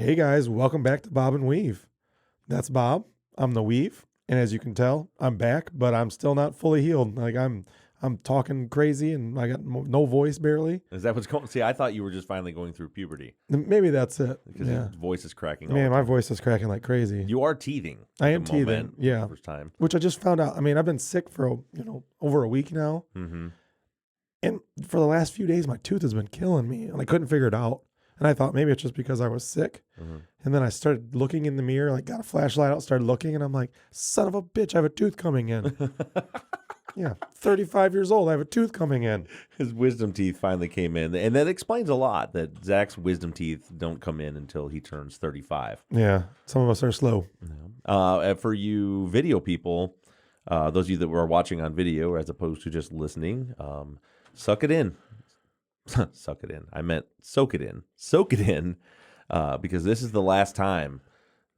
Hey guys, welcome back to Bob and Weave. That's Bob. I'm the Weave, and as you can tell, I'm back, but I'm still not fully healed. Like I'm talking crazy, and I got no voice barely. Is that what's going? See, I thought you were just finally going through puberty Maybe that's it. because Yeah. your voice is cracking. Man, all my the time. voice is cracking like crazy. You are teething. I at am the teething. moment, Yeah. for the first time. Which I just found out. I mean, I've been sick for over a week now, Mm-hmm. and for the last few days, my tooth has been killing me, and I couldn't figure it out. And I thought maybe it's just because I was sick. Mm-hmm. And then I started looking in the mirror, like got a flashlight out, started looking, and I'm like, son of a bitch, I have a tooth coming in. Yeah, 35 years old, I have a tooth coming in. His wisdom teeth finally came in, and that explains a lot. That Zach's wisdom teeth don't come in until he turns 35. Yeah, some of us are slow. And for you video people, those of you that were watching on video as opposed to just listening, suck it in. Suck it in. I meant soak it in. Soak it in, because this is the last time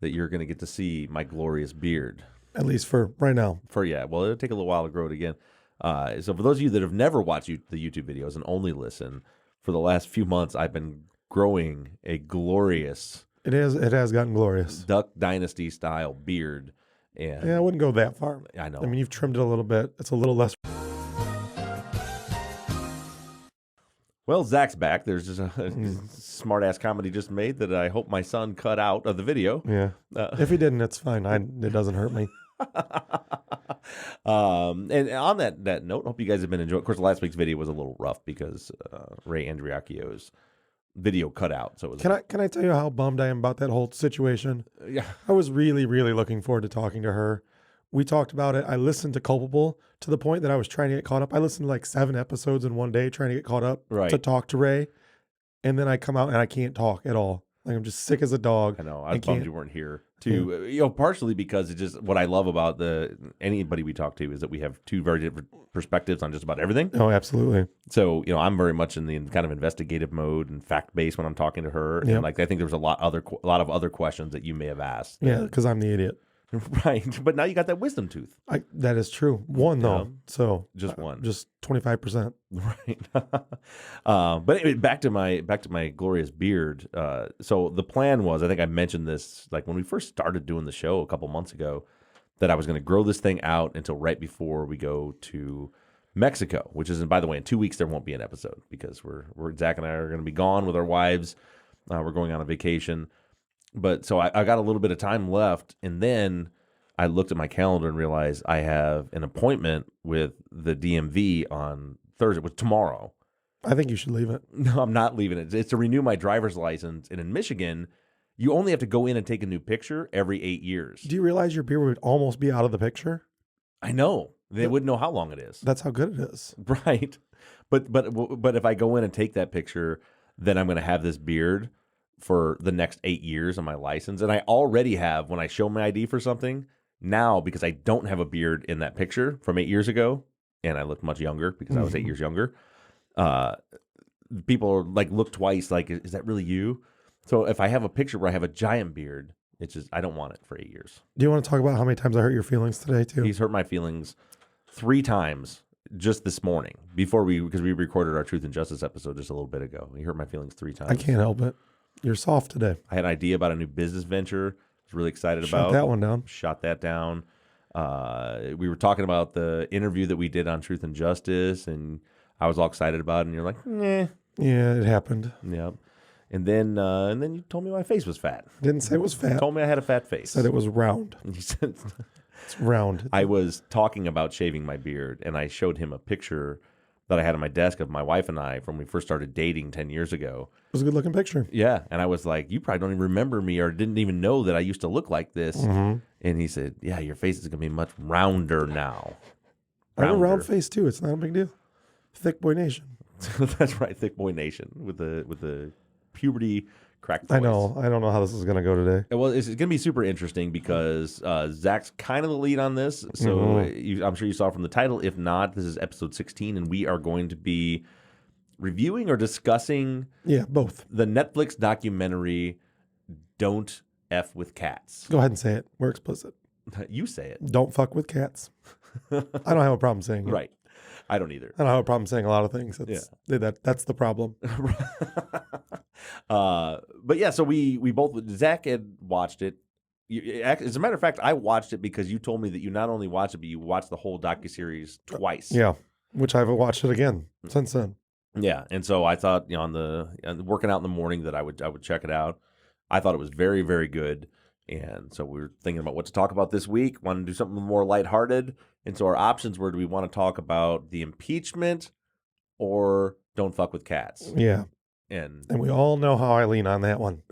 that you're going to get to see my glorious beard. At least for right now. Well, it'll take a little while to grow it again. So for those of you that have never watched the YouTube videos and only listen, for the last few months, I've been growing a glorious It has gotten glorious. Duck Dynasty style beard. And Yeah, I wouldn't go that far. I know. I mean, you've trimmed it a little bit. It's a little less. Well, Zach's back. There's just a smart-ass comedy just made that I hope my son cut out of the video. Yeah. If he didn't, it's fine. It doesn't hurt me. And on that note, hope you guys have been enjoying. Of course, last week's video was a little rough because Ray Andriacchio's video cut out. So it was Can I tell you how bummed I am about that whole situation? yeah. I was really, really looking forward to talking to her. We talked about it. I listened to Culpable to the point that I was trying to get caught up. I listened to like 7 episodes in one day trying to get caught up to talk to Ray. And then I come out and I can't talk at all. Like I'm just sick as a dog. I know. I was bummed you weren't here too. Partially because it's just what I love about anybody we talk to is that we have two very different perspectives on just about everything. Oh, absolutely. So I'm very much in the kind of investigative mode and fact based when I'm talking to her. Yep. And like I think there was a lot of other questions that you may have asked. Yeah, because I'm the idiot. Right. But now you got that wisdom tooth. That is true. One though. Yeah. So Just one. Just 25%. Right. But anyway, back to my glorious beard. So the plan was, I think I mentioned this like when we first started doing the show a couple months ago, that I was going to grow this thing out until right before we go to Mexico, which is, and by the way, in 2 weeks there won't be an episode because Zach and I are going to be gone with our wives. We're going on a vacation. But so I got a little bit of time left, and then I looked at my calendar and realized I have an appointment with the DMV on Thursday, which tomorrow. I think you should leave it. No, I'm not leaving it. It's to renew my driver's license, and in Michigan, you only have to go in and take a new picture every 8 years. Do you realize your beard would almost be out of the picture? I know. They wouldn't know how long it is. That's how good it is. Right. But if I go in and take that picture, then I'm going to have this beard for the next 8 years on my license. And I already have, when I show my ID for something, now because I don't have a beard in that picture from 8 years ago, and I look much younger because I was 8 years younger, people are like, look twice, like, is that really you? So if I have a picture where I have a giant beard, it's just, I don't want it for 8 years. Do you want to talk about how many times I hurt your feelings today too? He's hurt my feelings 3 times just this morning because we recorded our Truth and Justice episode just a little bit ago. He hurt my feelings 3 times. I can't help it. You're soft today. I had an idea about a new business venture. I was really excited about. Shut that one down. Shot that down. We were talking about the interview that we did on Truth and Justice, and I was all excited about it, and you're like, nah. Yeah, it happened. Yeah. And then you told me my face was fat. Didn't say it was fat. You told me I had a fat face. Said it was round. You said it's round. I was talking about shaving my beard, and I showed him a picture that I had on my desk of my wife and I from when we first started dating 10 years ago. It was a good looking picture. Yeah. And I was like, you probably don't even remember me or didn't even know that I used to look like this. Mm-hmm. And he said, yeah, your face is going to be much rounder now. I have a round face too. It's not a big deal. Thick boy nation. That's right. Thick boy nation with the puberty cracked voice. I know. I don't know how this is going to go today. Well, it's going to be super interesting because Zach's kind of the lead on this. So I'm sure you saw from the title. If not, this is episode 16, and we are going to be reviewing or discussing both the Netflix documentary Don't F with Cats. Go ahead and say it. We're explicit. You say it. Don't fuck with cats. I don't have a problem saying it. Right. I don't either. I don't have a problem saying a lot of things. That's the problem. But yeah, so we both, Zach had watched it. As a matter of fact, I watched it because you told me that you not only watched it, but you watched the whole docuseries twice. Yeah, which I've watched it again since then. Yeah, and so I thought, on the working out in the morning, that I would check it out. I thought it was very, very good, and so we were thinking about what to talk about this week. Wanted to do something more lighthearted, and so our options were: do we want to talk about the impeachment or don't fuck with cats? Yeah, and we all know how I lean on that one.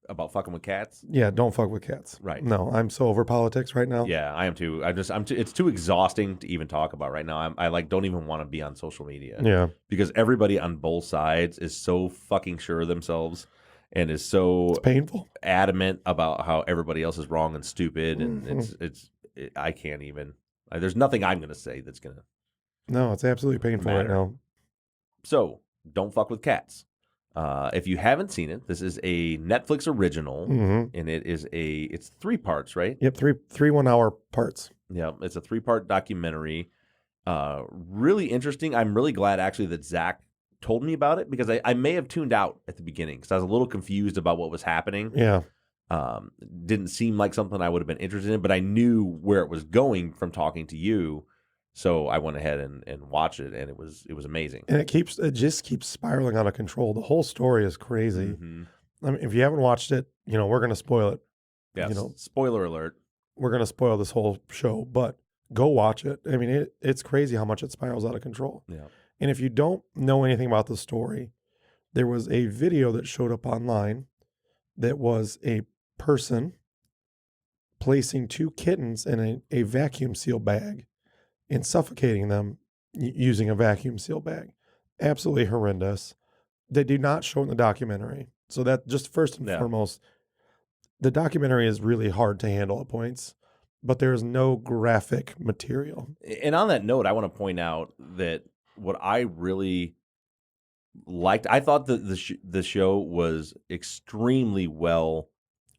About fucking with cats? Yeah, don't fuck with cats. Right. No, I'm so over politics right now. Yeah, I am too. It's too exhausting to even talk about right now. I don't even want to be on social media. Yeah. Because everybody on both sides is so fucking sure of themselves and is so it's painful, adamant about how everybody else is wrong and stupid, and I can't even. There's nothing I'm going to say that's going to. No, it's absolutely painful right now. So, don't fuck with cats. If you haven't seen it, this is a Netflix original, and it's 3 parts, right? Yep, three 1 hour parts. Yeah, it's a 3-part documentary. Really interesting. I'm really glad actually that Zach told me about it, because I may have tuned out at the beginning because I was a little confused about what was happening. Yeah. Didn't seem like something I would have been interested in, but I knew where it was going from talking to you. So I went ahead and watched it, and it was amazing. And it just keeps spiraling out of control. The whole story is crazy. Mm-hmm. I mean, if you haven't watched it, we're going to spoil it. Yes. Spoiler alert. We're going to spoil this whole show, but go watch it. I mean, it's crazy how much it spirals out of control. Yeah. And if you don't know anything about the story, there was a video that showed up online that was a person placing 2 kittens in a vacuum seal bag and suffocating them using a vacuum seal bag. Absolutely horrendous. They do not show in the documentary. So that just first and foremost, the documentary is really hard to handle at points, but there is no graphic material. And on that note, I want to point out that what I really liked, I thought that the show was extremely well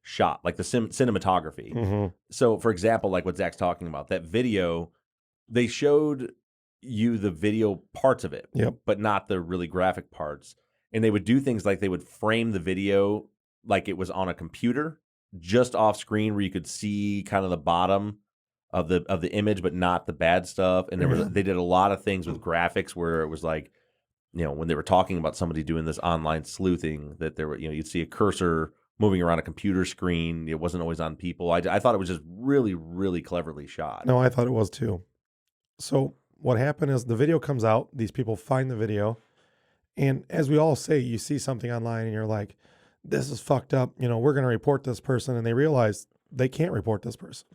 shot, like the cinematography. Mm-hmm. So, for example, like what Zach's talking about, that video, they showed you the video parts of it, but not the really graphic parts. And they would do things like they would frame the video like it was on a computer, just off screen, where you could see kind of the bottom of the image, but not the bad stuff. And they did a lot of things with graphics where it was like, when they were talking about somebody doing this online sleuthing, that there were, you'd see a cursor moving around a computer screen. It wasn't always on people. I thought it was just really, really cleverly shot. No, I thought it was too. So what happened is the video comes out. These people find the video. And as we all say, you see something online and you're like, this is fucked up. We're going to report this person. And they realize they can't report this person.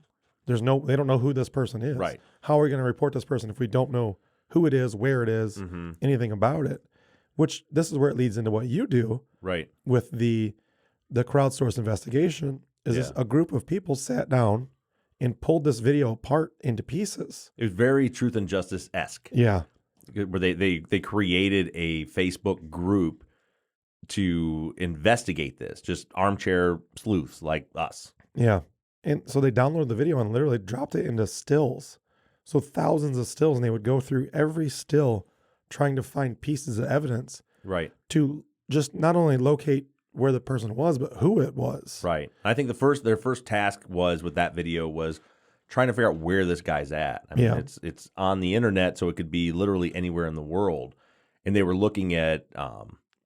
They don't know who this person is. Right. How are we going to report this person if we don't know who it is, where it is, anything about it? Which this is where it leads into what you do. Right. With the crowdsourced investigation is this, a group of people sat down and pulled this video apart into pieces. It was very Truth and Justice-esque. Yeah. Where they created a Facebook group to investigate this, just armchair sleuths like us. Yeah. And so they downloaded the video and literally dropped it into stills. So thousands of stills, and they would go through every still trying to find pieces of evidence. Right. To just not only locate where the person was, but who it was. Right. I think their first task was with that video was trying to figure out where this guy's at. I mean, it's on the internet, so it could be literally anywhere in the world. And they were looking at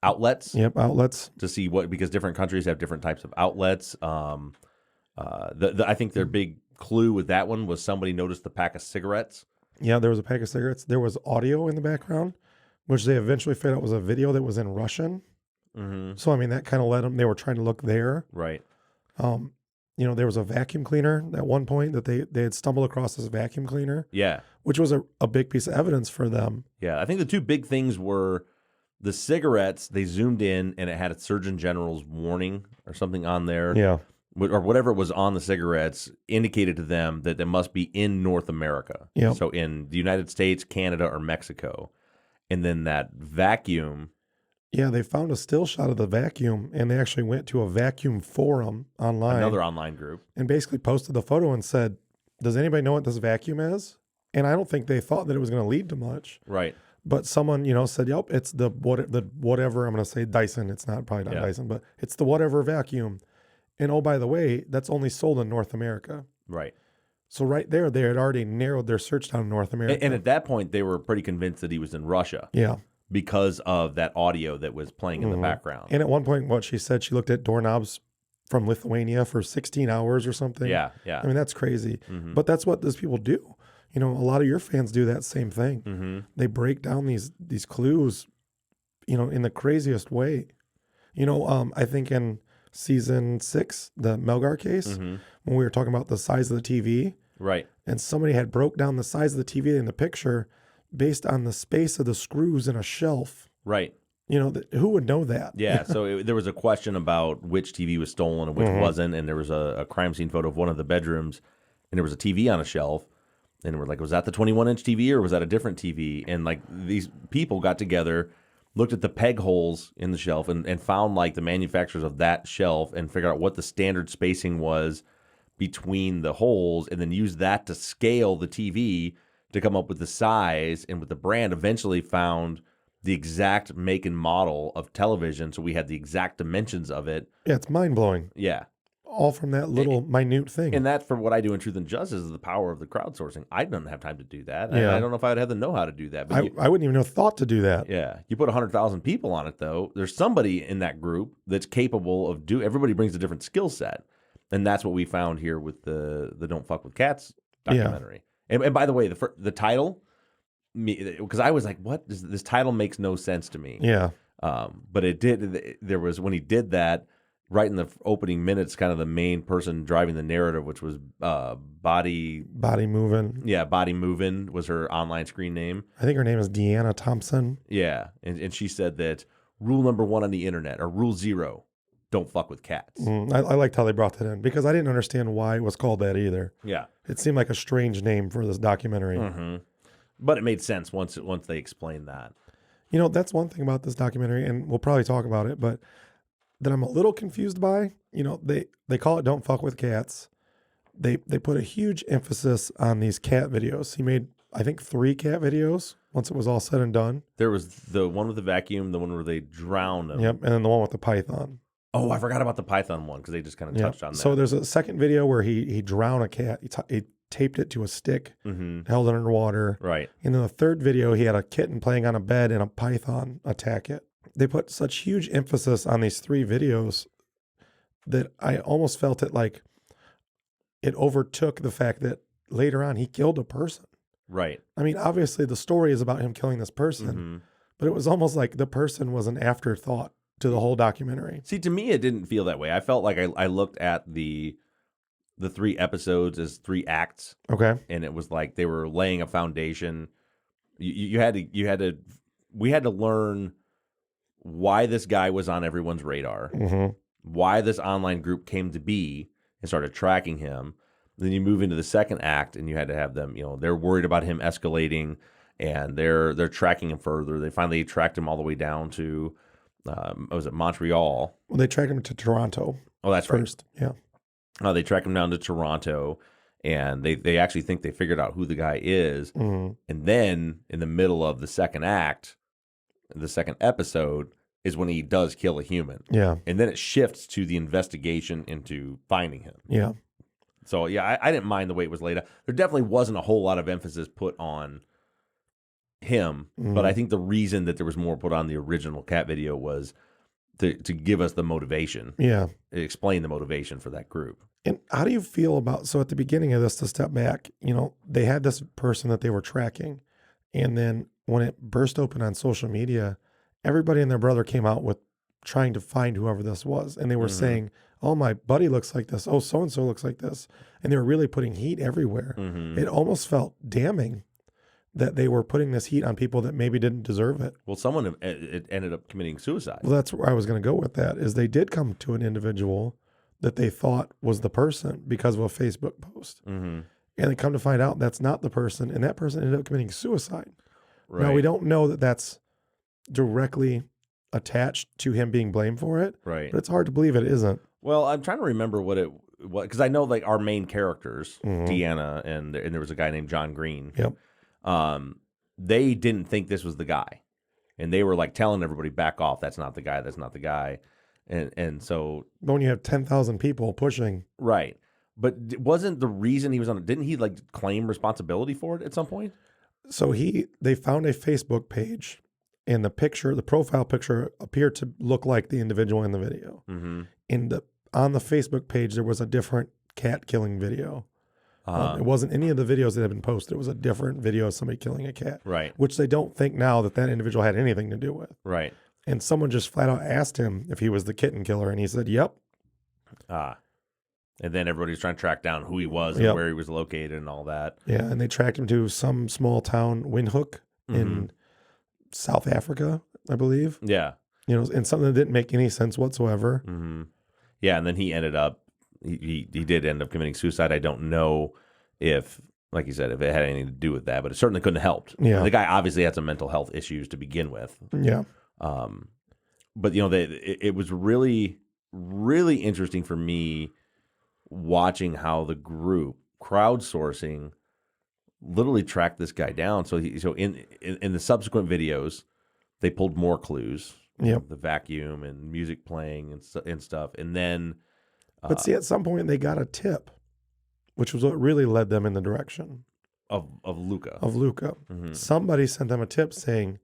outlets. Yep, outlets. To see because different countries have different types of outlets. I think their big clue with that one was somebody noticed the pack of cigarettes. Yeah, there was a pack of cigarettes. There was audio in the background, which they eventually figured out was a video that was in Russian. Mm-hmm. So, I mean, that kind of led them. They were trying to look there. Right. There was a vacuum cleaner at one point that they had stumbled across this vacuum cleaner. Yeah. Which was a big piece of evidence for them. Yeah. I think the 2 big things were the cigarettes. They zoomed in and it had a Surgeon General's warning or something on there. Yeah. Or whatever was on the cigarettes indicated to them that they must be in North America. Yeah. So in the United States, Canada, or Mexico. And then that vacuum. Yeah, they found a still shot of the vacuum, and they actually went to a vacuum forum online. Another online group. And basically posted the photo and said, does anybody know what this vacuum is? And I don't think they thought that it was going to lead to much. Right. But someone, said, yep, it's the whatever, I'm going to say Dyson. It's not probably not Dyson, but it's the whatever vacuum. And oh, by the way, that's only sold in North America. Right. So right there, they had already narrowed their search down to North America. And at that point, they were pretty convinced that he was in Russia. Yeah. Because of that audio that was playing in the background. And at one point, what she said, she looked at doorknobs from Lithuania for 16 hours or something. Yeah. I mean, that's crazy. But that's what those people do. A lot of your fans do that same thing. They break down these clues, in the craziest way. I think in season 6, the Melgar case, when we were talking about the size of the TV. Right. And somebody had broke down the size of the TV in the picture based on the space of the screws in a shelf. Right. Who would know that? Yeah. So there was a question about which TV was stolen and which wasn't. And there was a crime scene photo of one of the bedrooms, and there was a TV on a shelf. And we're like, was that the 21-inch TV or was that a different TV? And like these people got together, looked at the peg holes in the shelf and found like the manufacturers of that shelf and figured out what the standard spacing was between the holes, and then used that to scale the TV to come up with the size, and with the brand eventually found the exact make and model of television. So we had the exact dimensions of it. Yeah, it's mind-blowing. Yeah. All from that little minute thing. And that, for what I do in Truth and Justice, is the power of the crowdsourcing. I don't have time to do that. Yeah. I don't know if I would have the know-how to do that. But I wouldn't even have thought to do that. Yeah. You put 100,000 people on it, though. There's somebody in that group that's capable of everybody brings a different skill set. And that's what we found here with the Don't Fuck with Cats documentary. Yeah. And by the way, the title, because I was like, what? This title makes no sense to me. Yeah. But it did. There was, when he did that, right in the opening minutes, kind of the main person driving the narrative, which was Body Movin'. Yeah, Body Movin' was her online screen name. I think her name is Deanna Thompson. Yeah. And she said that rule number 1 on the internet, or rule 0, don't fuck with cats. I liked how they brought that in, because I didn't understand why it was called that either. Yeah. It seemed like a strange name for this documentary. But it made sense once they explained that. That's one thing about this documentary, and we'll probably talk about it, but that I'm a little confused by. They call it Don't Fuck with Cats. They put a huge emphasis on these cat videos. He made, I think, 3 cat videos once it was all said and done. There was the one with the vacuum, the one where they drowned them. Yep, and then the one with the python. Oh, I forgot about the python one, because they just kind of touched on that. So there's a second video where he drowned a cat. He taped it to a stick, held it underwater. Right. And then the third video, he had a kitten playing on a bed and a python attack it. They put such huge emphasis on these 3 videos that I almost felt it like it overtook the fact that later on he killed a person. Right. I mean, obviously the story is about him killing this person, but it was almost like the person was an afterthought to the whole documentary. See, to me, it didn't feel that way. I felt like I looked at the 3 episodes as 3 acts. Okay. And it was like they were laying a foundation. We had to learn why this guy was on everyone's radar, why this online group came to be and started tracking him. Then you move into the second act, and you had to have them, they're worried about him escalating, and they're tracking him further. They finally tracked him all the way down to, was it Montreal? Well, they tracked him to Toronto. Oh, that's first. Right. Yeah. They track him down to Toronto, and they actually think they figured out who the guy is. And then in the middle of the second act, the second episode, is when he does kill a human. Yeah. And then it shifts to the investigation into finding him. Yeah. So, yeah, I didn't mind the way it was laid out. There definitely wasn't a whole lot of emphasis put on him, but I think the reason that there was more put on the original cat video was to give us the motivation. Yeah. Explain the motivation for that group. And how do you feel about, so at the beginning of this, to step back, they had this person that they were tracking, and then when it burst open on social media, everybody and their brother came out with trying to find whoever this was. And they were saying, oh, my buddy looks like this. Oh, so-and-so looks like this. And they were really putting heat everywhere. It almost felt damning that they were putting this heat on people that maybe didn't deserve it. Well, someone it ended up committing suicide. Well, that's where I was going to go with that, is they did come to an individual that they thought was the person because of a Facebook post. And they come to find out that's not the person, and that person ended up committing suicide. Right. Now, we don't know that that's directly attached to him being blamed for it. Right. But it's hard to believe it isn't. Well, I'm trying to remember what it because I know like our main characters, Mhm. Deanna and there was a guy named John Green. Yep. They didn't think this was the guy, and they were like telling everybody back off. That's not the guy. That's not the guy. And so But when you have 10,000 people pushing, right. But wasn't the reason he was on? Didn't he like claim responsibility for it at some point? so they found a Facebook page, and the profile picture appeared to look like the individual in the video. Mm-hmm. On the Facebook page, there was a different cat killing video. Uh-huh. It wasn't any of the videos that had been posted. It was a different video of somebody killing a cat. Right. Which they don't think now that individual had anything to do with. Right. And someone just flat out asked him if he was the kitten killer, and he said, "Yep." And then everybody's trying to track down who he was and where he was located and all that. Yeah, and they tracked him to some small town, Windhoek, in South Africa, I believe. Yeah. And something that didn't make any sense whatsoever. Mm-hmm. Yeah, and then he ended up, he did end up committing suicide. I don't know if, like you said, if it had anything to do with that, but it certainly couldn't have helped. Yeah. The guy obviously had some mental health issues to begin with. Yeah. But, it was really, really interesting for me watching how the group crowdsourcing literally tracked this guy down. So in the subsequent videos, they pulled more clues. Yep. The vacuum and music playing and stuff. And then But see, at some point they got a tip, which was what really led them in the direction of Luca. Mm-hmm. Somebody sent them a tip saying,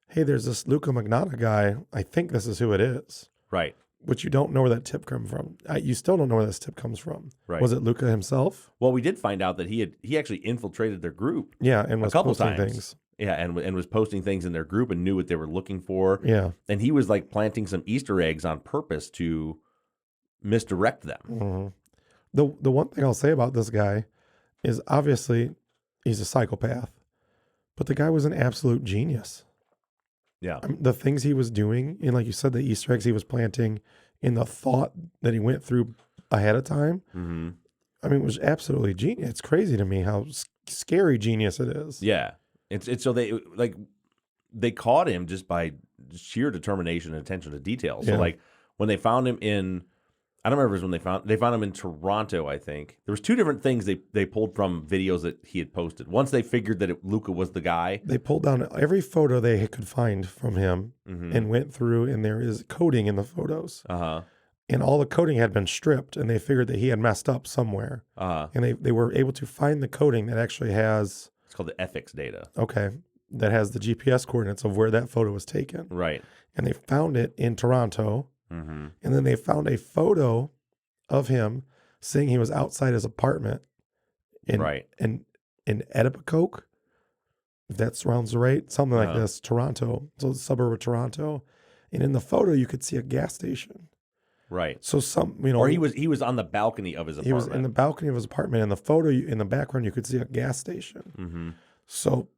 "Hey, there's this Luca Magnotta guy. I think this is who it is." Right. Which you don't know where that tip comes from. You still don't know where this tip comes from. Right. Was it Luca himself? Well, we did find out that he actually infiltrated their group. Yeah, and was a couple posting times. things. Yeah, and was posting things in their group and knew what they were looking for. Yeah. And he was like planting some Easter eggs on purpose to misdirect them. Mm-hmm. The one thing I'll say about this guy is obviously he's a psychopath, but the guy was an absolute genius. Yeah. I mean, the things he was doing, and like you said, the Easter eggs he was planting in the thought that he went through ahead of time. Mm-hmm. I mean, it was absolutely genius. It's crazy to me how scary genius it is. Yeah. It's so they caught him just by sheer determination and attention to detail. So like when they found him I don't remember if it was when they found him in Toronto, I think. There was two different things they pulled from videos that he had posted. Once they figured that Luca was the guy. They pulled down every photo they could find from him and went through, and there is coding in the photos. Uh-huh. And all the coding had been stripped, and they figured that he had messed up somewhere. Uh-huh. And they were able to find the coding that actually has... It's called the Netfix data. Okay. That has the GPS coordinates of where that photo was taken. Right. And they found it in Toronto. Mm-hmm. And then they found a photo of him saying he was outside his apartment in Etobicoke, if that sounds right, something like this, Toronto, so the suburb of Toronto. And in the photo, you could see a gas station. Right. So or he was on the balcony of his apartment. He was in the balcony of his apartment. In the photo, in the background, you could see a gas station. Mm-hmm. So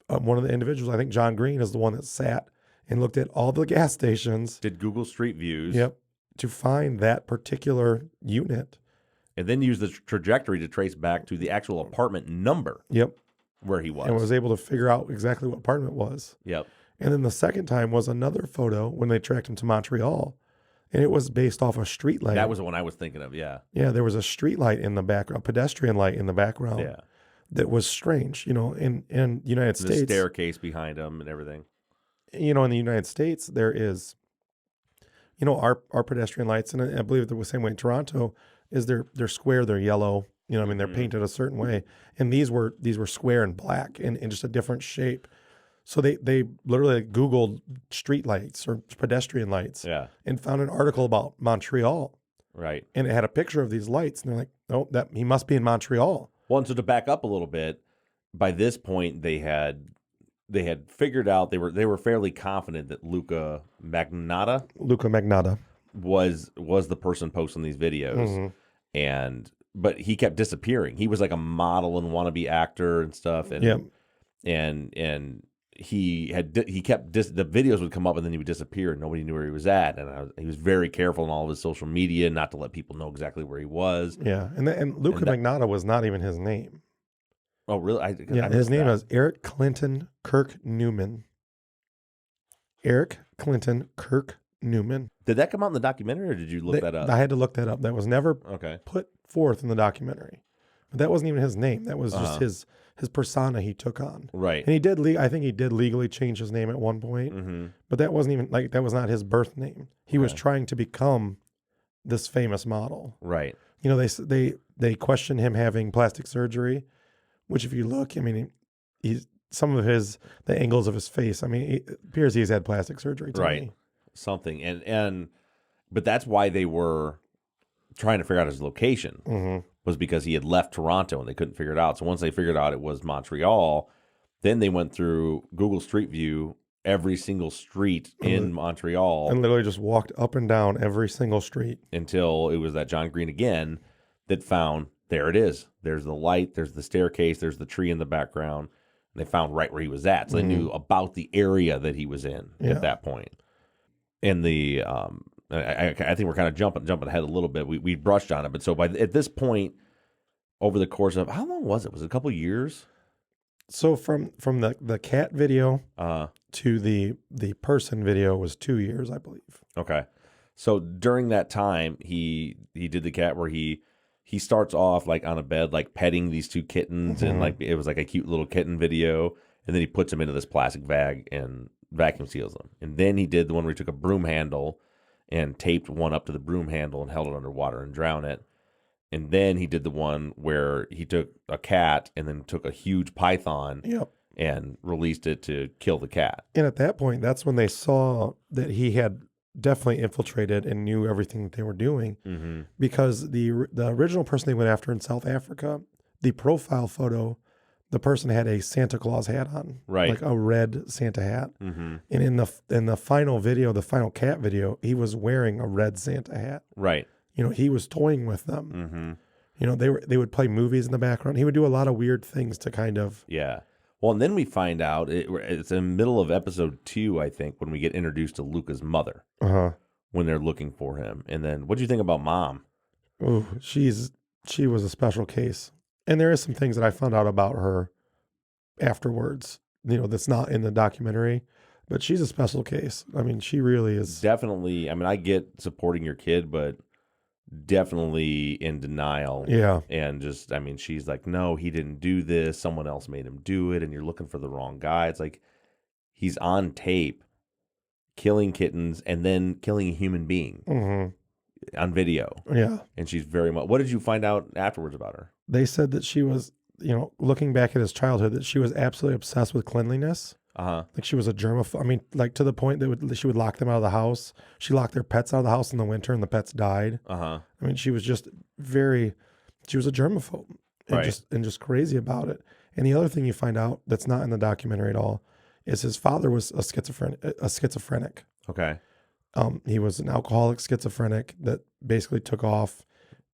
one of the individuals, I think John Green, is the one that sat and looked at all the gas stations. Did Google Street Views. Yep. To find that particular unit. And then use the trajectory to trace back to the actual apartment number. Yep. Where he was. And was able to figure out exactly what apartment it was. Yep. And then the second time was another photo when they tracked him to Montreal. And it was based off a street light. That was the one I was thinking of, yeah. Yeah, there was a street light in the background, a pedestrian light in the background. Yeah. That was strange, in the United States. The staircase behind him and everything. In the United States, there is, our pedestrian lights, and I believe the same way in Toronto, is they're square, they're yellow, they're painted a certain way. And these were square and black and just a different shape. So they literally Googled street lights or pedestrian lights and found an article about Montreal. Right. And it had a picture of these lights. And they're like, oh, he must be in Montreal. Well, and so to back up a little bit, by this point they had figured out they were fairly confident that Luca Magnotta was the person posting these videos. Mm-hmm. But he kept disappearing. He was like a model and wannabe actor and stuff. And the videos would come up and then he would disappear and nobody knew where he was at. And he was very careful in all of his social media not to let people know exactly where he was. Yeah. And Luca Magnotta was not even his name. Oh, really? His name is Eric Clinton Kirk Newman. Eric Clinton Kirk Newman. Did that come out in the documentary, or did you look that up? I had to look that up. That was never Okay. put forth in the documentary. But that wasn't even his name. That was just his persona he took on. Right. And he did. I think he did legally change his name at one point. But that wasn't even that was not his birth name. He was trying to become this famous model. Right. You know, they question him having plastic surgery, which if you look, I mean, he's some of the angles of his face. I mean, it appears he's had plastic surgery. To me. Something but that's why they were trying to figure out his location was because he had left Toronto and they couldn't figure it out. So once they figured out it was Montreal, then they went through Google Street View every single street in Montreal and literally just walked up and down every single street until it was that John Green again that found there it is. There's the light, there's the staircase, there's the tree in the background. And they found right where he was at. So they knew about the area that he was in at that point. And the I think we're kind of jumping ahead a little bit. We brushed on it, but so at this point, over the course of how long was it? Was it a couple of years? So from the cat video to the person video was 2 years, I believe. Okay, so during that time, he did the cat where he starts off like on a bed, like petting these two kittens, and like it was like a cute little kitten video, and then he puts them into this plastic bag and vacuum seals them. And then he did the one where he took a broom handle and taped one up to the broom handle and held it underwater and drowned it. And then he did the one where he took a cat and then took a huge python and released it to kill the cat. And at that point, that's when they saw that he had definitely infiltrated and knew everything that they were doing. Because the original person they went after in South Africa, the profile photo, the person had a Santa Claus hat on, like a red Santa hat. And in the final video, the final cat video, he was wearing a red Santa hat. Right. You know, he was toying with them. You know, they would play movies in the background. He would do a lot of weird things to kind of Well, and then we find out it's in the middle of episode 2, I think, when we get introduced to Luca's mother when they're looking for him. And then, what do you think about Mom? Oh, she was a special case. And there is some things that I found out about her afterwards, you know, that's not in the documentary, but she's a special case. I mean, she really is. Definitely. I mean, I get supporting your kid, but definitely in denial. Yeah. And just, I mean, she's like, no, he didn't do this. Someone else made him do it. And you're looking for the wrong guy. It's like, he's on tape killing kittens and then killing a human being on video. Yeah. And she's very much, what did you find out afterwards about her? They said that she was, you know, looking back at his childhood, that she was absolutely obsessed with cleanliness. Like she was a germaphobe. I mean, like to the point that she would lock them out of the house. She locked their pets out of the house in the winter and the pets died. I mean, she was just she was a germaphobe and just crazy about it. And the other thing you find out that's not in the documentary at all is his father was a schizophrenic. Okay. He was an alcoholic schizophrenic that basically took off.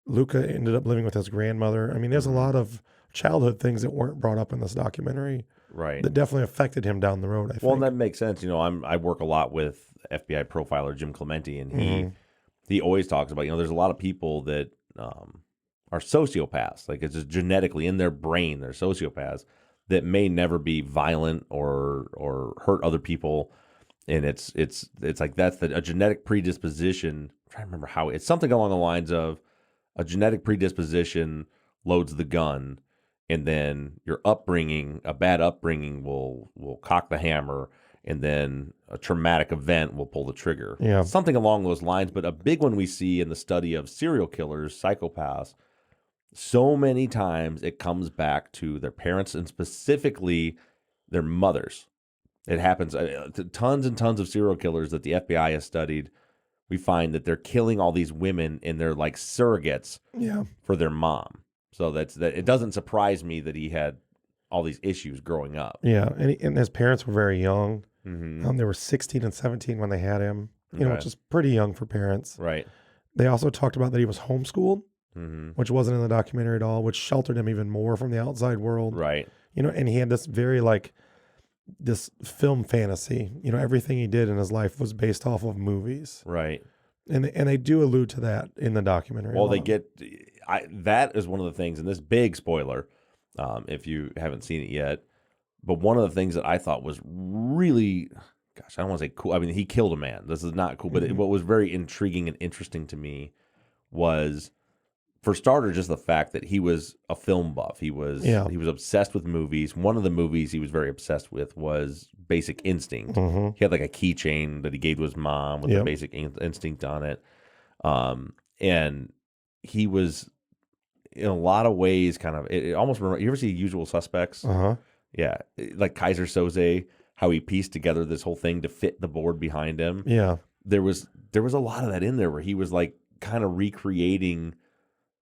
Luca ended up living with his grandmother. I mean, there's a lot of childhood things that weren't brought up in this documentary. Right. That definitely affected him down the road, I think. Well, that makes sense. You know, I work a lot with FBI profiler Jim Clemente, and he always talks about, you know, there's a lot of people that are sociopaths. Like it's just genetically in their brain, they're sociopaths that may never be violent or hurt other people. And it's like that's a genetic predisposition. I'm trying to remember how it's something along the lines of a genetic predisposition loads the gun, and then your upbringing, a bad upbringing, will cock the hammer, and then a traumatic event will pull the trigger. Yeah. Something along those lines. But a big one we see in the study of serial killers, psychopaths, so many times it comes back to their parents and specifically their mothers. It happens tons and tons of serial killers that the FBI has studied. We find that they're killing all these women and they're like surrogates for their mom. So that it doesn't surprise me that he had all these issues growing up. Yeah, and his parents were very young. They were 16 and 17 when they had him, you know, which is pretty young for parents. Right. They also talked about that he was homeschooled, which wasn't in the documentary at all, which sheltered him even more from the outside world. Right. You know, and he had this very this film fantasy. You know, everything he did in his life was based off of movies. Right. And they do allude to that in the documentary. Well, that is one of the things, and this big spoiler, if you haven't seen it yet, but one of the things that I thought was really, I don't want to say cool. I mean, he killed a man. This is not cool. But what was very intriguing and interesting to me was, for starters, just the fact that he was a film buff. He was obsessed with movies. One of the movies he was very obsessed with was Basic Instinct. He had like a keychain that he gave to his mom with the Basic Instinct on it. And he was, in a lot of ways, kind of, it almost remember, you ever see Usual Suspects? Yeah. Like Kaiser Soze, how he pieced together this whole thing to fit the board behind him. Yeah. There was a lot of that in there where he was like kind of recreating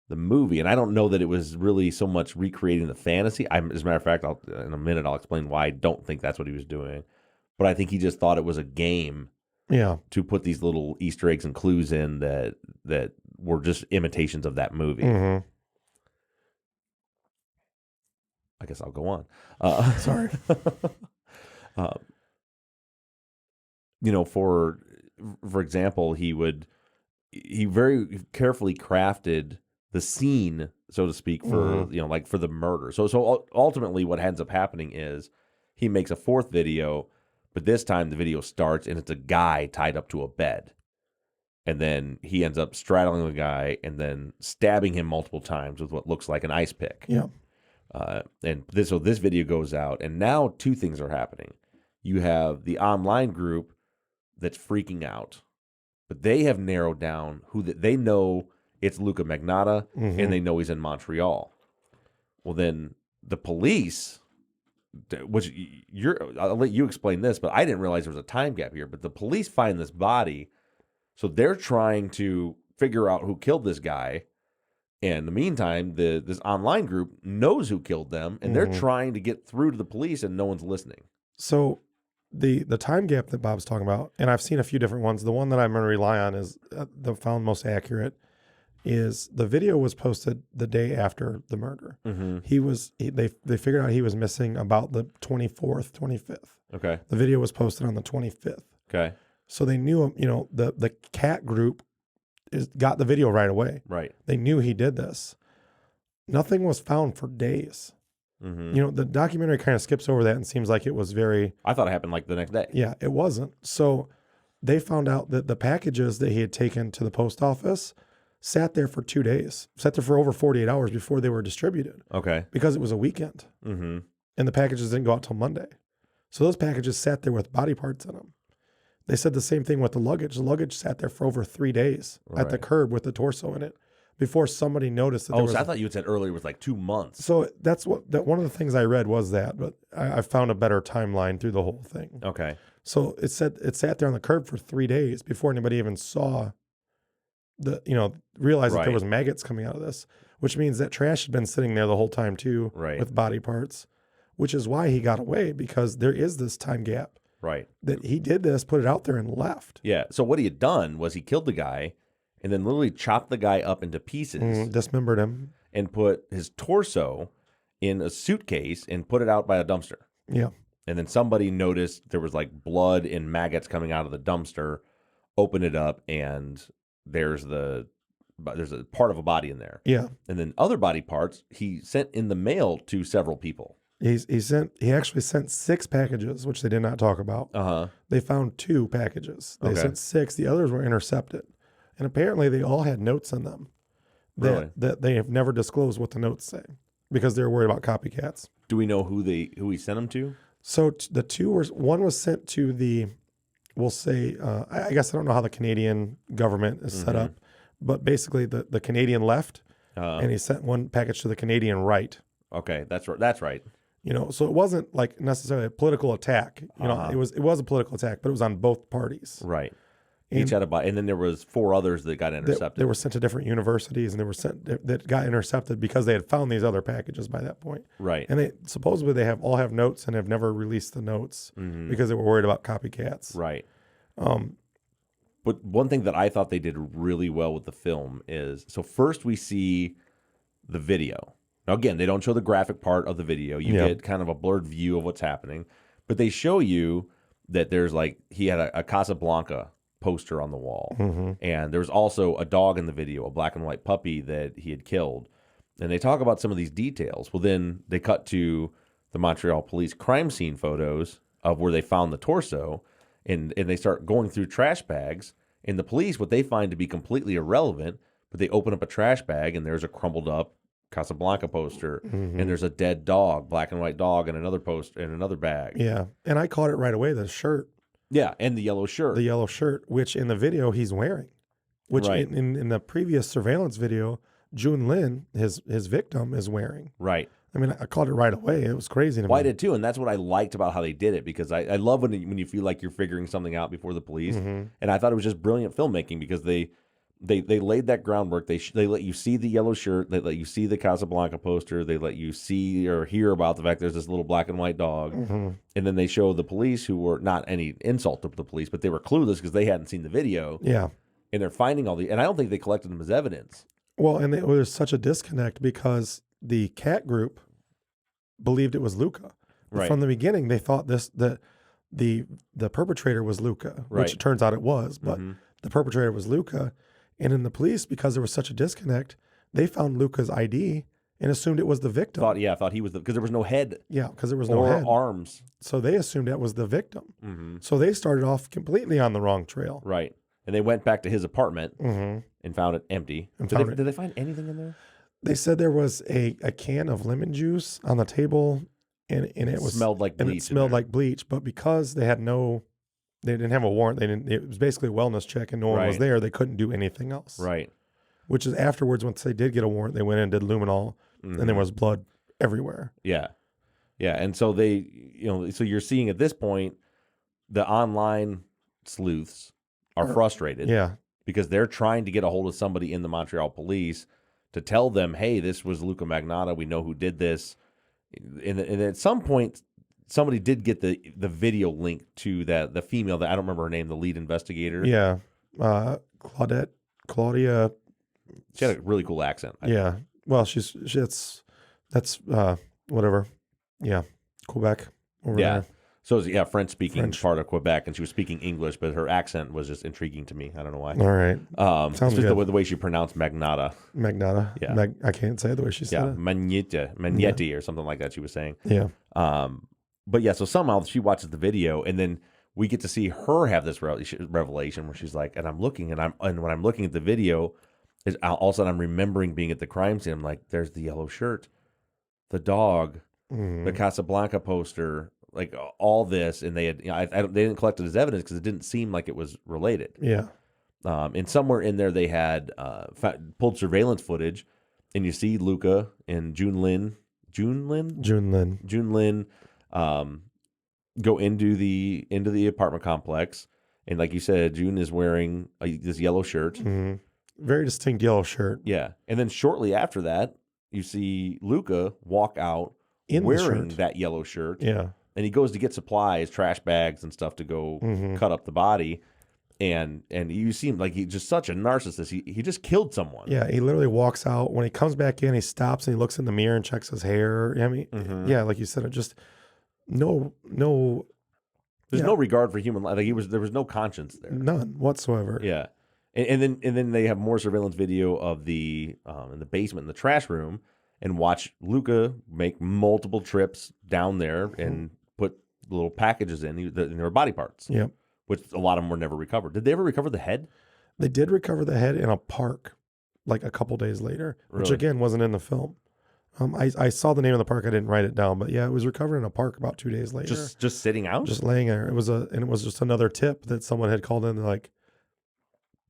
the movie. And I don't know that it was really so much recreating the fantasy. As a matter of fact, in a minute, I'll explain why I don't think that's what he was doing. But I think he just thought it was a game to put these little Easter eggs and clues in that were just imitations of that movie. I guess I'll go on. Sorry. For example, he very carefully crafted the scene, so to speak, for for the murder. So ultimately, what ends up happening is he makes a fourth video, but this time the video starts and it's a guy tied up to a bed, and then he ends up straddling the guy and then stabbing him multiple times with what looks like an ice pick. Yeah. So this video goes out, and now two things are happening. You have the online group that's freaking out, but they have narrowed down they know it's Luca Magnotta, and they know he's in Montreal. Well, then the police, which I'll let you explain this, but I didn't realize there was a time gap here. But the police find this body, so they're trying to figure out who killed this guy. And in the meantime, this online group knows who killed them, and they're trying to get through to the police, and no one's listening. So the time gap that Bob's talking about, and I've seen a few different ones. The one that I'm going to rely on is the found most accurate. Is the video was posted the day after the murder. They figured out he was missing about the 24th, 25th. Okay. The video was posted on the 25th. Okay. So they knew, the cat group got the video right away. Right. They knew he did this. Nothing was found for days. The documentary kind of skips over that and seems like it was very... I thought it happened like the next day. Yeah, it wasn't. So they found out that the packages that he had taken to the post office sat there for 2 days, sat there for over 48 hours before they were distributed. Okay. Because it was a weekend. And the packages didn't go out till Monday. So those packages sat there with body parts in them. They said the same thing with the luggage. The luggage sat there for over 3 days at the curb with the torso in it before somebody noticed that there was... I thought you had said earlier it was like 2 months. So that's one of the things I read was that, but I found a better timeline through the whole thing. Okay. So it said it sat there on the curb for 3 days before anybody even saw realized that there was maggots coming out of this, which means that trash had been sitting there the whole time too, with body parts, which is why he got away, because there is this time gap. Right. That he did this, put it out there, and left. Yeah. So what he had done was he killed the guy and then literally chopped the guy up into pieces. Dismembered him. And put his torso in a suitcase and put it out by a dumpster. Yeah. And then somebody noticed there was like blood and maggots coming out of the dumpster, opened it up, and there's a part of a body in there. Yeah. And then other body parts he sent in the mail to several people. He actually sent 6 packages, which they did not talk about. They found 2 packages. They sent 6. The others were intercepted. And apparently they all had notes in them that they have never disclosed what the notes say because they're worried about copycats. Do we know who he sent them to? So the 2 one was sent to the, we'll say, I guess I don't know how the Canadian government is set up, but basically the Canadian left, and he sent one package to the Canadian right. Okay, that's right. So it wasn't like necessarily a political attack. It was a political attack, but it was on both parties. Right. Each had a body, and then there was 4 others that got intercepted. They were sent to different universities, and they were sent that got intercepted because they had found these other packages by that point. Right. And they supposedly all have notes and have never released the notes because they were worried about copycats. Right. But one thing that I thought they did really well with the film is, so first we see the video. Now, again, they don't show the graphic part of the video. You get kind of a blurred view of what's happening. But they show you that there's he had a Casablanca poster on the wall. And there's also a dog in the video, a black and white puppy that he had killed. And they talk about some of these details. Well, then they cut to the Montreal police crime scene photos of where they found the torso. and they start going through trash bags. And the police, what they find to be completely irrelevant, but they open up a trash bag and there's a crumbled up Casablanca poster, and there's a dead dog, black and white dog, in another post in another bag. Yeah, and I caught it right away. The shirt. Yeah, and the yellow shirt, which in the video he's wearing, which right. in the previous surveillance video, June Lin, his victim, is wearing. Right. I mean, I caught it right away. It was crazy to me. Well, I did too, and that's what I liked about how they did it, because I love when you feel like you're figuring something out before the police, and I thought it was just brilliant filmmaking because they laid that groundwork. They let you see the yellow shirt, they let you see the Casablanca poster, they let you see or hear about the fact there's this little black and white dog, and then they show the police, who were not any insult to the police, but they were clueless because they hadn't seen the video. Yeah, and they're finding and I don't think they collected them as evidence. Well, and it was such a disconnect because the cat group believed it was Luca. Right. From the beginning, they thought the perpetrator was Luca, which it turns out it was, but the perpetrator was Luca. And in the police, because there was such a disconnect, they found Luca's ID and assumed it was the victim. Thought he was because there was no head. Yeah, because there was no head. Or arms. So they assumed that was the victim. So they started off completely on the wrong trail. Right. And they went back to his apartment and found it empty. Did they find anything in there? They said there was a can of lemon juice on the table, and it smelled like bleach. And it smelled like bleach, but because they didn't have a warrant. It was basically a wellness check, and no one was there. They couldn't do anything else. Right. Which is afterwards, once they did get a warrant, they went in and did luminol, and there was blood everywhere. Yeah, yeah. And so so you're seeing at this point, the online sleuths are frustrated. Yeah. Because they're trying to get a hold of somebody in the Montreal police to tell them, hey, this was Luca Magnotta. We know who did this. And at some point, somebody did get the video link to the female that I don't remember her name, the lead investigator. Yeah. Claudia. She had a really cool accent. Yeah. Well, that's whatever. Yeah. Quebec over there. So it was, French speaking part of Quebec, and she was speaking English, but her accent was just intriguing to me. I don't know why. All right. Sounds just good. The way she pronounced Magnotta. Magnotta. Yeah. I can't say it the way she said it. Magnetti or something like that she was saying. Yeah. But yeah, so somehow she watches the video, and then we get to see her have this revelation where she's like, and when I'm looking at the video, all of a sudden I'm remembering being at the crime scene. I'm like, there's the yellow shirt, the dog, the Casablanca poster, like all this, and they had they didn't collect it as evidence because it didn't seem like it was related. Yeah. And somewhere in there they had pulled surveillance footage, and you see Luca and June Lin go into the apartment complex, and like you said, June is wearing this yellow shirt, very distinct yellow shirt. Yeah, and then shortly after that, you see Luca walk out wearing that yellow shirt. Yeah, and he goes to get supplies, trash bags, and stuff to go cut up the body. And you see him like he's just such a narcissist. He just killed someone. Yeah, he literally walks out. When he comes back in, he stops and he looks in the mirror and checks his hair. I mean, yeah, like you said, it just no. There's no regard for human life. Like there was no conscience there, none whatsoever. Yeah, and then they have more surveillance video of the in the basement in the trash room, and watch Luca make multiple trips down there and put little packages in there were body parts. Yep. Which a lot of them were never recovered. Did they ever recover the head? They did recover the head in a park, like a couple days later, which again wasn't in the film. I saw the name of the park. I didn't write it down, but yeah, it was recovered in a park about 2 days later. Just sitting out, just laying there. It was just another tip that someone had called in, like,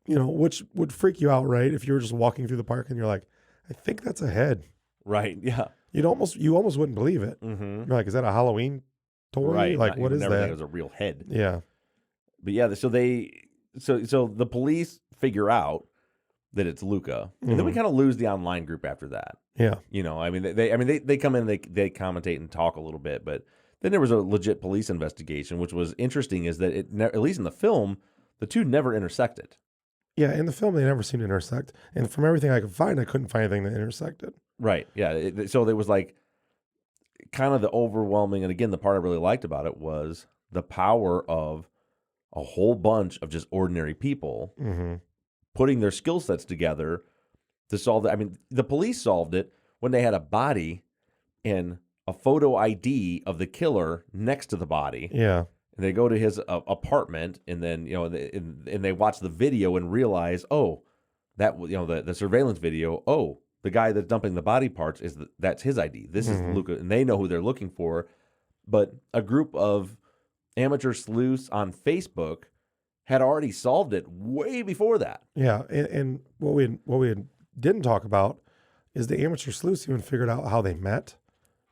which would freak you out, right? If you were just walking through the park and you're like, I think that's a head, right? Yeah, you almost wouldn't believe it. You're like, is that a Halloween toy? Right? Like, what is that? It was a real head. Yeah. But yeah, so the police figure out that it's Luca, and then we kind of lose the online group after that. Yeah, they come in, they commentate and talk a little bit, but then there was a legit police investigation, which was interesting. Is that at least in the film, the two never intersected. Yeah, in the film they never seemed to intersect, and from everything I could find, I couldn't find anything that intersected. Right. Yeah. So there was like kind of the overwhelming, and again, the part I really liked about it was the power of a whole bunch of just ordinary people putting their skill sets together to solve that. I mean, the police solved it when they had a body and a photo ID of the killer next to the body. Yeah. And they go to his apartment, and then and they watch the video and realize, oh, that the surveillance video. Oh, the guy that's dumping the body parts that's his ID. This is Luca, and they know who they're looking for. But a group of amateur sleuths on Facebook had already solved it way before that. Yeah, and what we didn't talk about is the amateur sleuths even figured out how they met.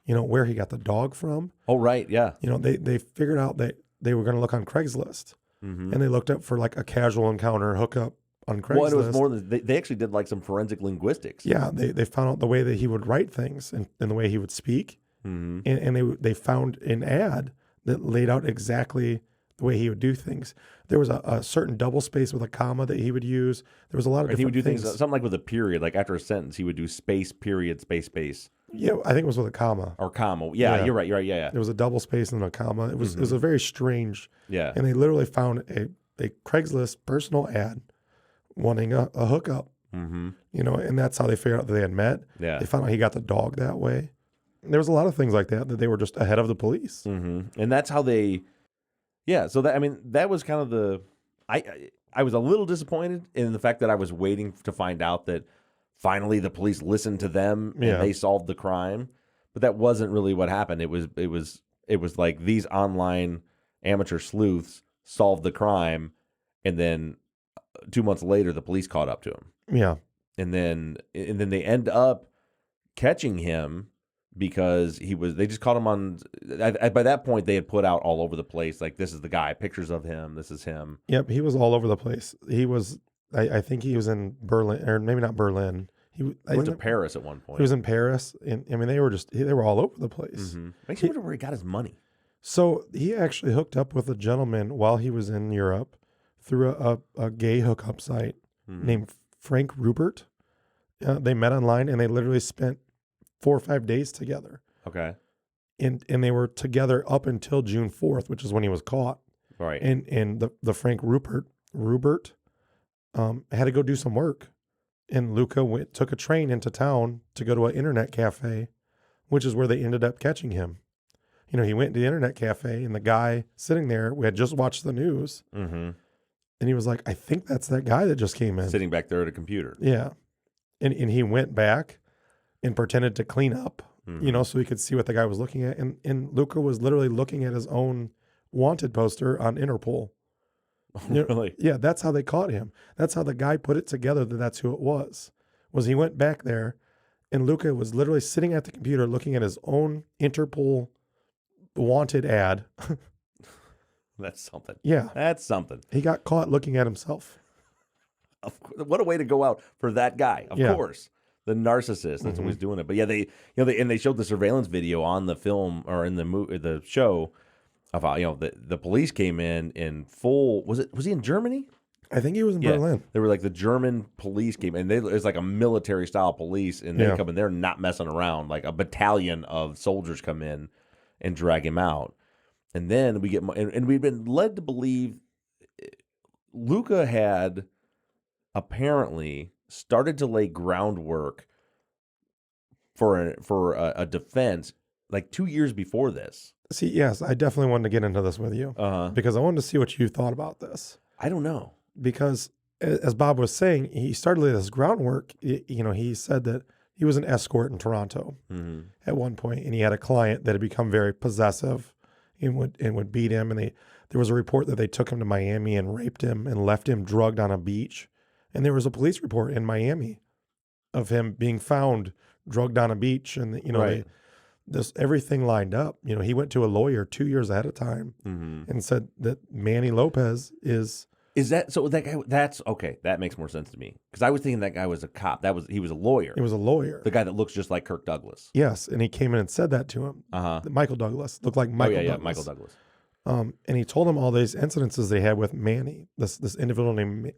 Where he got the dog from. Oh, right, yeah. They figured out that they were going to look on Craigslist, and they looked up for like a casual encounter hookup on Craigslist. Well, and it was more than they actually did like some forensic linguistics. Yeah, they found out the way that he would write things and the way he would speak, and they found an ad that laid out exactly the way he would do things. There was a certain double space with a comma that he would use. There was a lot of different he would do things. Something like with a period, like after a sentence, he would do space, period, space, space. Yeah, I think it was with a comma. Or comma. Yeah, you're right. Yeah. There was a double space and then a comma. It was a very strange. Yeah. And they literally found a Craigslist personal ad wanting a hookup. And that's how they figured out that they had met. Yeah. They found out he got the dog that way. And there was a lot of things like that they were just ahead of the police. And that's how they. Yeah. So that was kind of the. I was a little disappointed in the fact that I was waiting to find out that finally the police listened to them and they solved the crime, but that wasn't really what happened. It was like these online amateur sleuths solved the crime, and then 2 months later the police caught up to him. Yeah, and then they end up catching him because they just caught him on. By that point they had put out all over the place, like, this is the guy, pictures of him, this is him. Yep, he was all over the place. He was. I think he was in Berlin, or maybe not Berlin. He went to Paris at one point. He was in Paris, and they were all over the place. Makes you wonder where he got his money. So he actually hooked up with a gentleman while he was in Europe through a gay hookup site named Frank Rupert. They met online, and they literally spent 4 or 5 days together. Okay. And they were together up until June 4th, which is when he was caught. Right. And the Frank Rupert had to go do some work. And Luca took a train into town to go to an internet cafe, which is where they ended up catching him. He went to the internet cafe, and the guy sitting there, we had just watched the news. And he was like, I think that's that guy that just came in. Sitting back there at a computer. Yeah. And he went back and pretended to clean up, so he could see what the guy was looking at. And Luca was literally looking at his own wanted poster on Interpol. Really? Yeah, that's how they caught him. That's how the guy put it together that that's who it was he went back there, and Luca was literally sitting at the computer looking at his own Interpol wanted ad. That's something. Yeah. That's something. He got caught looking at himself. What a way to go out for that guy. Of course. The narcissist that's always doing it. But yeah, they showed the surveillance video on the film, or in the show, of how the police came in full. Was he in Germany? I think he was in Berlin. They were like the German police came in. It's like a military style police, and they come in. They're not messing around. Like a battalion of soldiers come in and drag him out. And then we get, and we've been led to believe Luca had apparently started to lay groundwork for a defense like 2 years before this. See, yes, I definitely wanted to get into this with you because I wanted to see what you thought about this. I don't know. Because as Bob was saying, he started this groundwork. He said that he was an escort in Toronto at one point, and he had a client that had become very possessive and would beat him. And there was a report that they took him to Miami and raped him and left him drugged on a beach. And there was a police report in Miami of him being found drugged on a beach, and everything lined up. He went to a lawyer 2 years ahead of time and said that Manny Lopez is that so? That guy, that's okay. That makes more sense to me, because I was thinking that guy was a cop. He was a lawyer. He was a lawyer. The guy that looks just like Kirk Douglas. Yes, and he came in and said that to him. Michael Douglas looked like Michael. Douglas. Michael Douglas. And he told him all these incidences they had with Manny, this individual named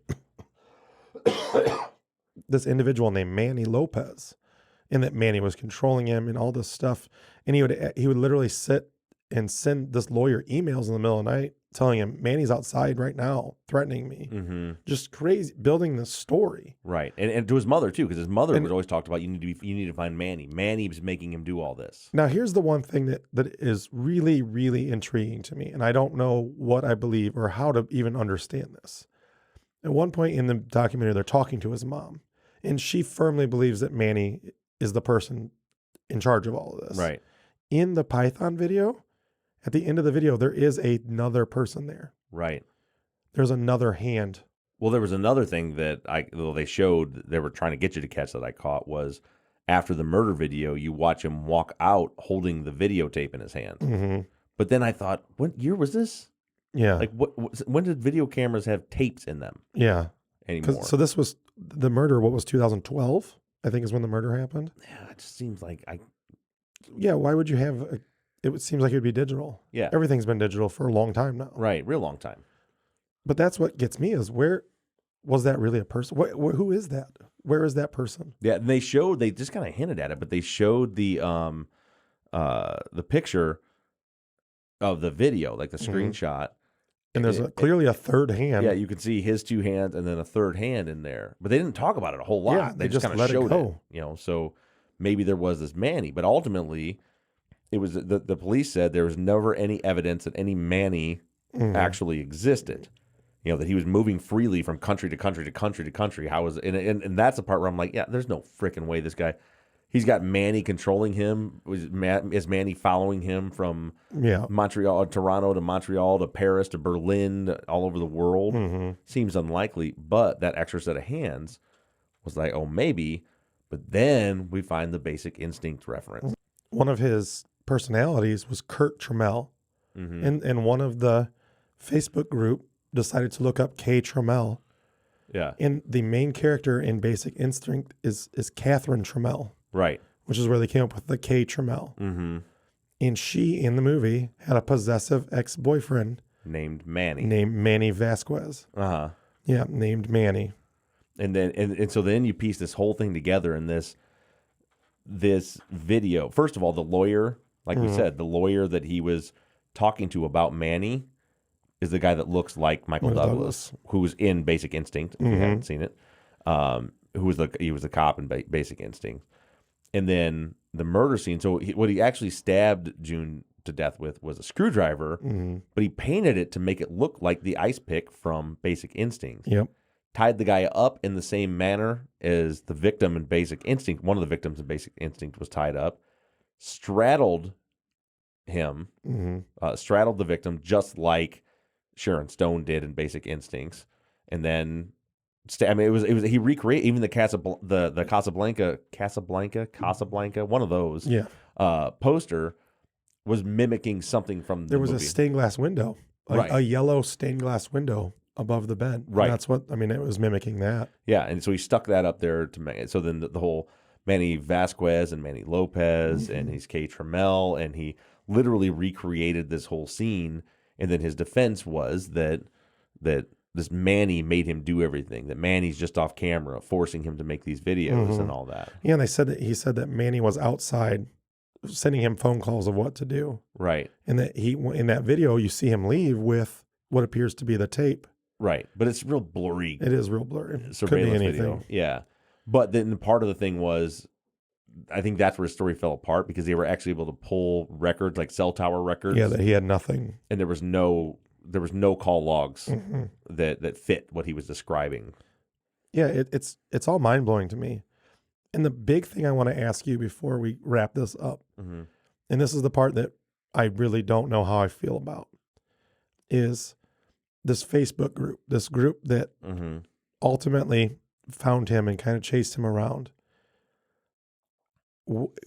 Manny Lopez, and that Manny was controlling him and all this stuff. And he would literally sit and send this lawyer emails in the middle of the night telling him Manny's outside right now, threatening me. Mm-hmm. Just crazy, building this story. Right, and to his mother too, because his mother was always talked about. You need to find Manny. Manny was making him do all this. Now, here's the one thing that is really, really intriguing to me, and I don't know what I believe or how to even understand this. At one point in the documentary, they're talking to his mom, and she firmly believes that Manny is the person in charge of all of this. Right. In the Python video, at the end of the video, there is another person there. Right. There's another hand. Well, there was another thing that they showed, they were trying to get you to catch that I caught, was after the murder video, you watch him walk out holding the videotape in his hand. Mm-hmm. But then I thought, what year was this? Yeah. Like, when did video cameras have tapes in them? Yeah. Anymore? So this was the murder. What was 2012? I think is when the murder happened. Yeah, it just seems like Yeah. Why would you have? It seems like it would be digital. Yeah. Everything's been digital for a long time now. Right. Real long time. But that's what gets me is where was that really a person? Who is that? Where is that person? Yeah, and they just kind of hinted at it, but they showed the picture of the video, like the screenshot. And there's clearly a third hand. Yeah, you can see his two hands and then a third hand in there. But they didn't talk about it a whole lot. Yeah, they just kind of showed it. So maybe there was this Manny, but ultimately it was the police said there was never any evidence that any Manny actually existed. That he was moving freely from country to country to country to country. And that's the part where I'm like, yeah, there's no freaking way this guy. He's got Manny controlling him. Is Manny following him from Montreal, Toronto to Montreal to Paris to Berlin, all over the world? Mm-hmm. Seems unlikely, but that extra set of hands was like, oh, maybe. But then we find the Basic Instinct reference. One of his personalities was Kurt Trammell, and one of the Facebook group decided to look up K. Trammell. Yeah. And the main character in Basic Instinct is Catherine Trammell. Right. Which is where they came up with the K. Trammell. Mm-hmm. And she, in the movie, had a possessive ex-boyfriend. Named Manny. Named Manny Vasquez. Uh-huh. Yeah, named Manny. And then and so then you piece this whole thing together in this video. First of all, the lawyer, like we said, the lawyer that he was talking to about Manny is the guy that looks like Michael Douglas, who was in Basic Instinct, if you haven't seen it. He was the cop in Basic Instinct. And then the murder scene. So what he actually stabbed June to death with was a screwdriver, but he painted it to make it look like the ice pick from Basic Instinct. Yep. Tied the guy up in the same manner as the victim in Basic Instinct. One of the victims in Basic Instinct was tied up, straddled him, straddled the victim just like Sharon Stone did in Basic Instincts, and then he recreated even the Casablanca, one of those. Yeah. Poster was mimicking something from the movie. There was a stained glass window, a yellow stained glass window above the bed. Right. And that's what it was mimicking that. Yeah, and so he stuck that up there to make it. So then the whole Manny Vasquez and Manny Lopez and he's K. Trammell, and he literally recreated this whole scene. And then his defense was that this Manny made him do everything. That Manny's just off camera, forcing him to make these videos and all that. Yeah, and he said that Manny was outside, sending him phone calls of what to do. Right. And that in that video you see him leave with what appears to be the tape. Right, but it's real blurry. It is real blurry. Surveillance video. Yeah, but then part of the thing was, I think that's where his story fell apart because they were actually able to pull records like cell tower records. Yeah, that he had nothing, and there was no call logs that fit what he was describing. Yeah, it's all mind blowing to me. And the big thing I want to ask you before we wrap this up, and this is the part that I really don't know how I feel about, is this Facebook group, this group that ultimately found him and kind of chased him around.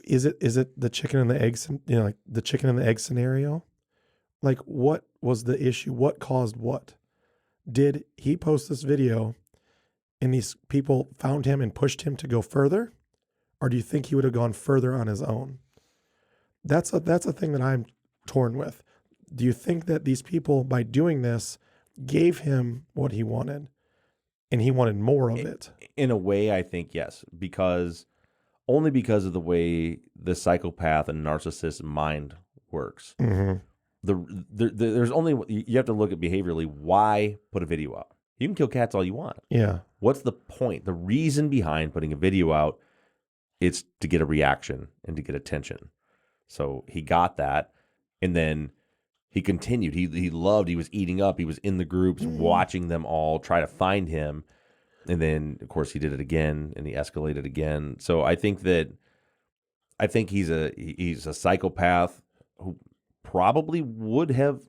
Is it the chicken and the eggs, like the chicken and the egg scenario? Like, what was the issue? What caused what? Did he post this video and these people found him and pushed him to go further? Or do you think he would have gone further on his own? That's a thing that I'm torn with. Do you think that these people, by doing this, gave him what he wanted and he wanted more of it? In a way, I think yes, only because of the way the psychopath and narcissist mind works. there's only, you have to look at behaviorally, why put a video out? You can kill cats all you want. Yeah. What's the point? The reason behind putting a video out, it's to get a reaction and to get attention. So he got that, and then he continued. He loved, he was eating up, he was in the groups, watching them all try to find him. And then, of course, he did it again, and he escalated again. So I think he's a psychopath who probably would have,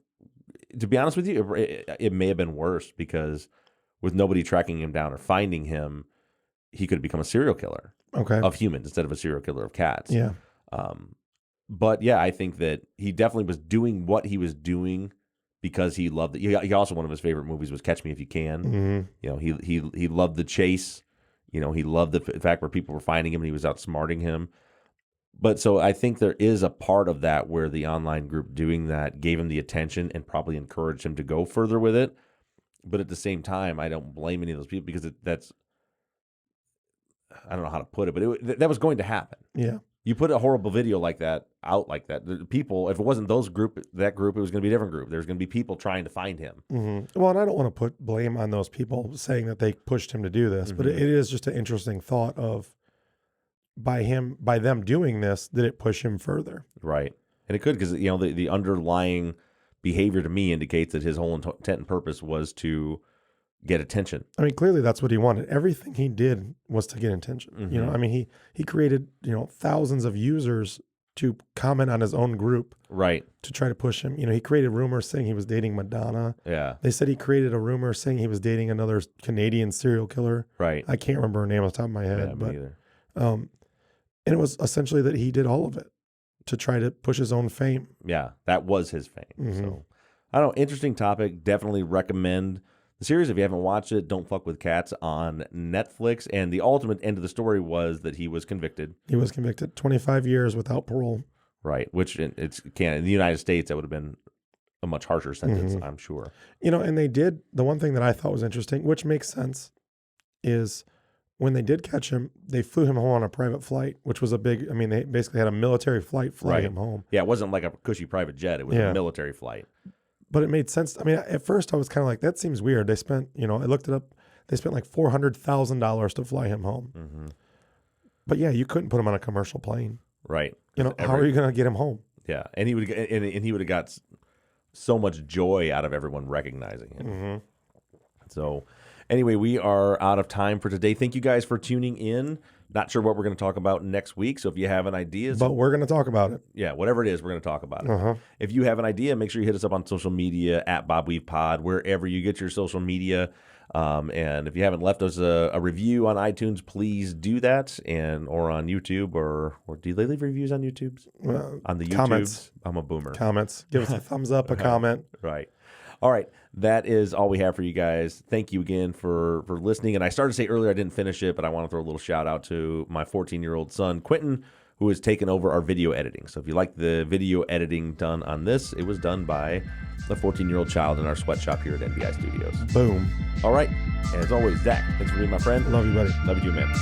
to be honest with you, it may have been worse, because with nobody tracking him down or finding him, he could have become a serial killer of humans instead of a serial killer of cats. Yeah. But yeah, I think that he definitely was doing what he was doing because he loved it. He also, one of his favorite movies was Catch Me If You Can. Mm-hmm. You know, he loved the chase. You know, he loved the fact where people were finding him and he was outsmarting him. But so I think there is a part of that where the online group doing that gave him the attention and probably encouraged him to go further with it. But at the same time, I don't blame any of those people, because that's, I don't know how to put it, but that was going to happen. Yeah. You put a horrible video like that out like that, the people, if it wasn't that group, it was going to be a different group. There's going to be people trying to find him. Mm-hmm. Well, and I don't want to put blame on those people saying that they pushed him to do this, but it is just an interesting thought of, by them doing this, did it push him further? Right. And it could, because, you know, the underlying behavior to me indicates that his whole intent and purpose was to get attention. I mean, clearly that's what he wanted. Everything he did was to get attention. Mm-hmm. You know, I mean, he created, thousands of users to comment on his own group. Right. To try to push him. You know, he created rumors saying he was dating Madonna. Yeah. They said he created a rumor saying he was dating another Canadian serial killer. Right. I can't remember her name off the top of my head. Yeah, but, me either. And it was essentially that he did all of it to try to push his own fame. Yeah, that was his fame. Mm-hmm. So, I don't know, interesting topic. Definitely recommend the series if you haven't watched it. Don't Fuck with Cats on Netflix. And the ultimate end of the story was that he was convicted. He was convicted 25 years without parole. Right, which in the United States, that would have been a much harsher sentence, I'm sure. You know, and they did, the one thing that I thought was interesting, which makes sense, is when they did catch him, they flew him home on a private flight, which was they basically had a military flight fly him home. Yeah, it wasn't like a cushy private jet. It was a military flight. But it made sense. I mean, at first I was kind of like, that seems weird. They spent, I looked it up, they spent like $400,000 to fly him home. Mm-hmm. But yeah, you couldn't put him on a commercial plane. Right. How are you going to get him home? Yeah, and he would have got so much joy out of everyone recognizing him. Mm-hmm. So anyway, we are out of time for today. Thank you guys for tuning in. Not sure what we're going to talk about next week, so if you have an idea. But we're going to talk about it. Yeah, whatever it is, we're going to talk about it. If you have an idea, make sure you hit us up on social media, @BobWeavePod, wherever you get your social media. And if you haven't left us a review on iTunes, please do that, or on YouTube, or do they leave reviews on YouTube? On the YouTubes? Comments. I'm a boomer. Comments. Give us a thumbs up, a comment. Right. All right. That is all we have for you guys. Thank you again for listening. And I started to say earlier I didn't finish it, but I want to throw a little shout out to my 14-year-old son, Quentin, who has taken over our video editing. So if you like the video editing done on this, it was done by the 14-year-old child in our sweatshop here at NBI Studios. Boom. All right. And as always, Zach, thanks for being my friend. Love you, buddy. Love you too, man.